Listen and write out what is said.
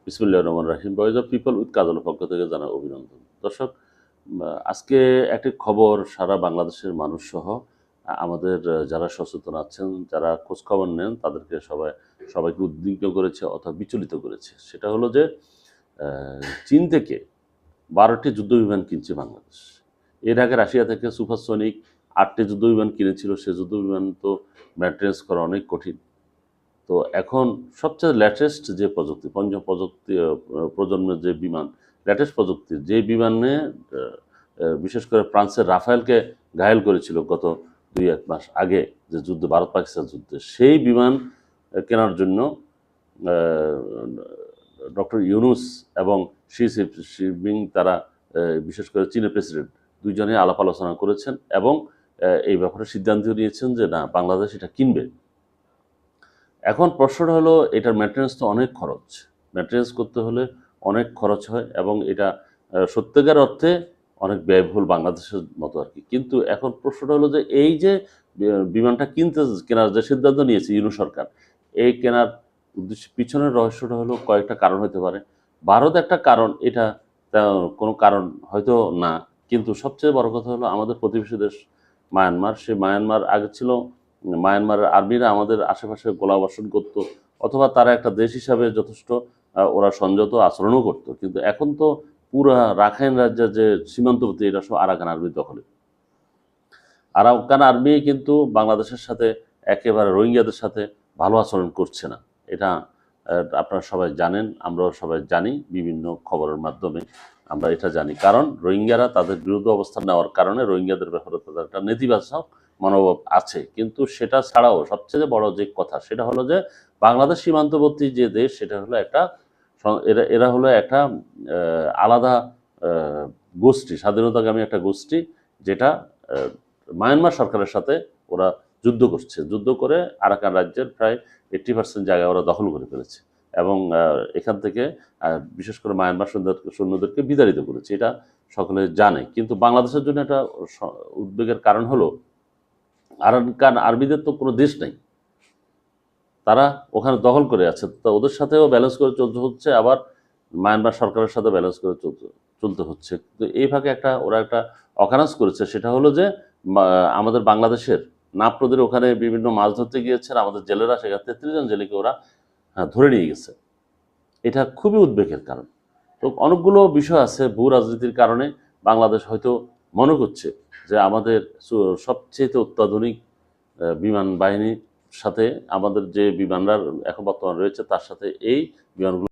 বিসমিল্লাহির রহমানির রহিম। Voice of people with কাজলের পক্ষ থেকে জানাই অভিনন্দন। দর্শক, আজকে একটি খবর সারা বাংলাদেশের মানুষ সহ আমাদের যারা সচেতন আছেন, যারা খোঁজখবর নেন তাদেরকে সবাইকে উদ্বিগ্ন করেছে অথবা বিচলিত করেছে। সেটা হলো যে চীন থেকে 12টি যুদ্ধবিমান কিনছে বাংলাদেশ। এর আগে রাশিয়া থেকে সুপারসনিক 8টি যুদ্ধবিমান কিনেছিল। সে যুদ্ধবিমান তো মেনটেন্যান্স করা অনেক কঠিন। তো এখন সবচেয়ে লেটেস্ট যে প্রযুক্তি, পঞ্চম প্রজন্মের যে বিমান, লেটেস্ট প্রযুক্তির যে বিমানে বিশেষ করে ফ্রান্সের রাফায়েলকে ঘায়েল করেছিল গত 2-1 মাস আগে যে যুদ্ধ, ভারত পাকিস্তান যুদ্ধে, সেই বিমান কেনার জন্য ডক্টর ইউনুস এবং শি জিনপিং তারা বিশেষ করে চীনের প্রেসিডেন্ট দুইজনে আলাপ আলোচনা করেছেন এবং এই ব্যাপারে সিদ্ধান্ত নিয়েছেন যে না, বাংলাদেশ এটা কিনবে। এখন প্রশ্নটা হলো, এটার মেনটেন্যান্স তো অনেক খরচ, মেনটেন্যান্স করতে হলে অনেক খরচ হয় এবং এটা সত্যিকার অর্থে অনেক ব্যয়বহুল বাংলাদেশের মতো আর কি। কিন্তু এখন প্রশ্নটা হলো যে এই যে বিমানটা কেনার যে সিদ্ধান্ত নিয়েছে ইউনূস সরকার, এই কেনার উদ্দেশ্য পিছনের রহস্যটা হলো কয়েকটা কারণ হতে পারে। ভারত একটা কারণ, এটা কোনো কারণ হয়তো না, কিন্তু সবচেয়ে বড় কথা হলো আমাদের প্রতিবেশী দেশ মায়ানমার। সে মায়ানমার আগে ছিল, মায়ানমারের আর্মিরা আমাদের আশেপাশে গোলাবর্ষণ করতো, অথবা তারা একটা দেশ হিসাবে যথেষ্ট ওরা সংযত আচরণও করতো। কিন্তু এখন তো পুরা রাখাইন রাজ্যের যে সীমান্তবর্তী, এটা সব আরাকান আর্মির দখলে। আরাকান আর্মি কিন্তু বাংলাদেশের সাথে একেবারে রোহিঙ্গাদের সাথে ভালো আচরণ করছে না। এটা আপনারা সবাই জানেন, আমরাও সবাই জানি, বিভিন্ন খবরের মাধ্যমে আমরা এটা জানি। কারণ রোহিঙ্গারা তাদের বিরুদ্ধে অবস্থান নেওয়ার কারণে রোহিঙ্গাদের ব্যাপারে তাদের একটা নেতিবাচক মনোভাব আছে। কিন্তু সেটা ছাড়াও সবচেয়ে বড় যে কথা, সেটা হলো যে বাংলাদেশ সীমান্তবর্তী যে দেশ, সেটা হলো একটা এরা হলো একটা আলাদা গোষ্ঠী, স্বাধীনতাকামী একটা গোষ্ঠী, যেটা মায়ানমার সরকারের সাথে ওরা যুদ্ধ করছে। যুদ্ধ করে আরাকান রাজ্যের প্রায় 80% জায়গা ওরা দখল করে ফেলেছে এবং এখান থেকে বিশেষ করে মায়ানমার সৈন্যদেরকে বিতাড়িত করেছে। এটা সকলে জানে। কিন্তু বাংলাদেশের জন্য একটা উদ্বেগের কারণ হলো, আরাকান আর্মিদের তো কোনো দেশ নেই, তারা ওখানে দখল করে আছে। তো ওদের সাথেও ব্যালেন্স করে চলতে হচ্ছে, আবার মায়ানমার সরকারের সাথে ব্যালেন্স করে চলতে হচ্ছে। তো এই ভাগে ওরা একটা অকারেন্স করেছে। সেটা হলো যে আমাদের বাংলাদেশের নাপ নদীর ওখানে বিভিন্ন মাছ ধরতে গিয়েছেন আমাদের জেলেরা, সেখানে 33 জন জেলেকে ওরা ধরে নিয়ে গেছে। এটা খুবই উদ্বেগের কারণ। তো অনেকগুলো বিষয় আছে ভূ রাজনীতির কারণে বাংলাদেশ হয়তো মনে করছে যে আমাদের সবচেয়ে অত্যাধুনিক বিমান বাহিনীর সাথে আমাদের যে বিমানরা এখন বর্তমান রয়েছে, তার সাথে এই বিমানগুলো